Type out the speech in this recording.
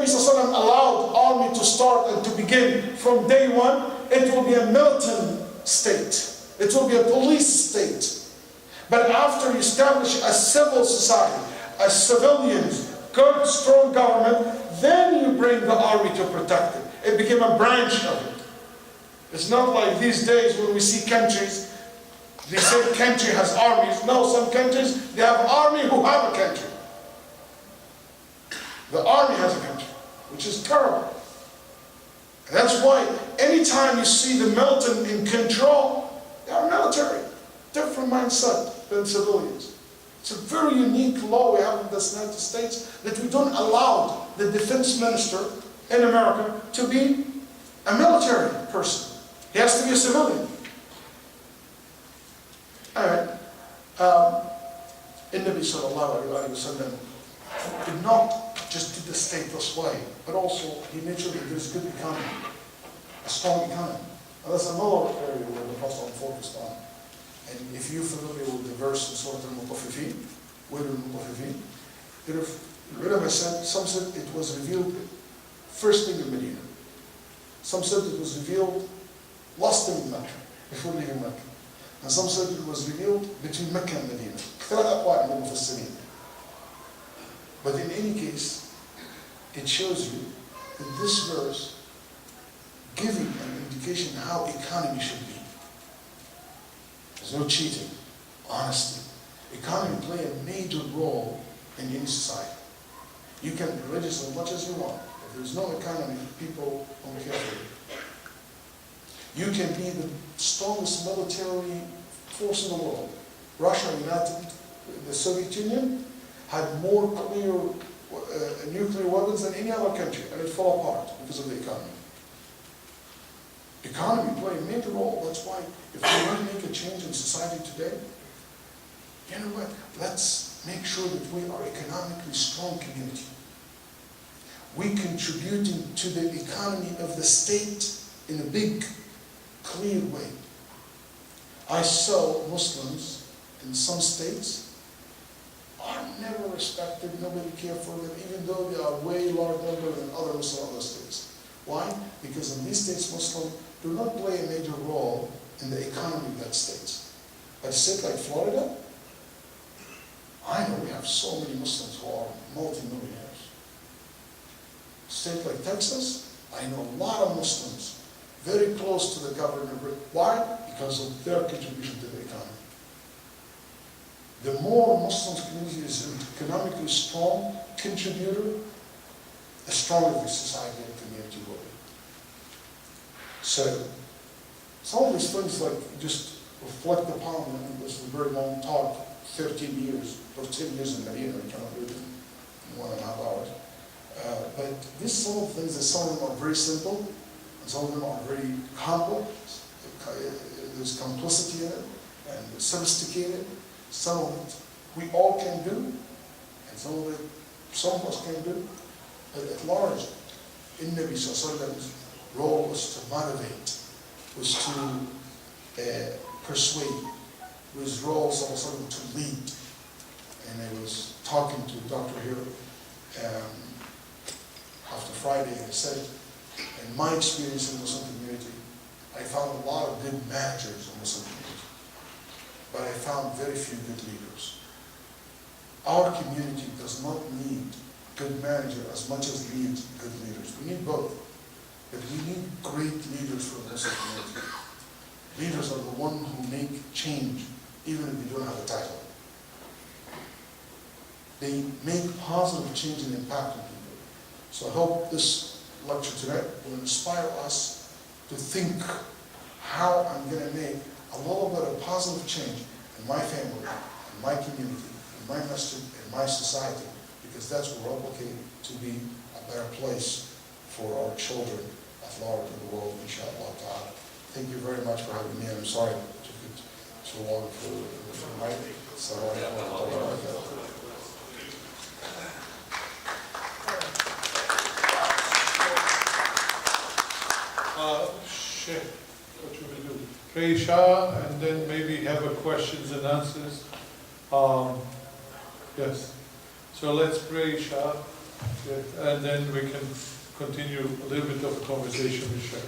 Nabi ﷺ allowed army to start and to begin from day one, it will be a militant state. It will be a police state. But after you establish a civil society, a civilians, good, strong government, then you bring the army to protect it. It became a branch of it. It's not like these days when we see countries, they say country has armies. No, some countries, they have army who have a country. The army has a country, which is terrible. And that's why anytime you see the militant in control, they are military. Different mindset than civilians. It's a very unique law we have in the United States that we don't allow the defense minister in America to be a military person. He has to be a civilian. Alright. Nabi sallallahu alayhi wa sallam did not just do the state this way, but also he made sure that there's good economy, a strong economy. Now that's another area where the Prophet focused on. And if you're familiar with the verse in Surah Al-Mutaffifin, where Al-Mutaffifin, the ulama said, some said it was revealed first thing in Medina. Some said it was revealed last thing in Mecca, before leaving Mecca. And some said it was revealed between Mecca and Medina. But in any case, it shows you that this verse giving an indication how economy should be. There's no cheating, honesty. Economy play a major role in any society. You can be religious as much as you want. If there's no economy, people won't care for you. You can be the strongest military force in the world. Russia, the Soviet Union, had more clear nuclear weapons than any other country, and it fell apart because of the economy. Economy play a major role. That's why if we want to make a change in society today, you know what? Let's make sure that we are economically strong community. We contributing to the economy of the state in a big, clear way. I saw Muslims in some states are never respected, nobody cares for them, even though they are way larger number than other Muslim other states. Why? Because in these states, Muslims do not play a major role in the economy of that state. But a state like Florida, I know we have so many Muslims who are multi-millionaires. A state like Texas, I know a lot of Muslims very close to the governor. Why? Because of their contribution to the economy. The more Muslim community is an economically strong contributor, the stronger the society and community will be. So, some of these things like just reflect upon them. This is a very long talk, 13 years, or 10 years in Medina, you cannot do it in 1.5 hours. But some of the things, some of them are very simple, and some of them are very complex. There's complexity in it, and sophisticated. Some of it we all can do, and some of us can do. But at large, in Nabi Sallallahu Alaihi Wasallam's role was to motivate, was to persuade, was role Sallallahu to lead. And I was talking to a doctor here after Friday, and I said, in my experience in the Muslim community, I found a lot of good managers in the Muslim community, but I found very few good leaders. Our community does not need good manager as much as it needs good leaders. We need both, but we need great leaders for the Muslim community. Leaders are the ones who make change, even if they don't have a title. They make positive change and impact on people. So I hope this lecture today will inspire us to think how I'm going to make a little bit of positive change in my family, in my community, in my masjid, in my society, because that's what we're obligated to be a better place for our children at large in the world, inshallah ta'ala. Thank you very much for having me, and I'm sorry it took it so long for my Sheikh, what you will do? Pray Isha and then maybe have a questions and answers. Yes. So let's pray Isha. And then we can continue a little bit of a conversation with Shay.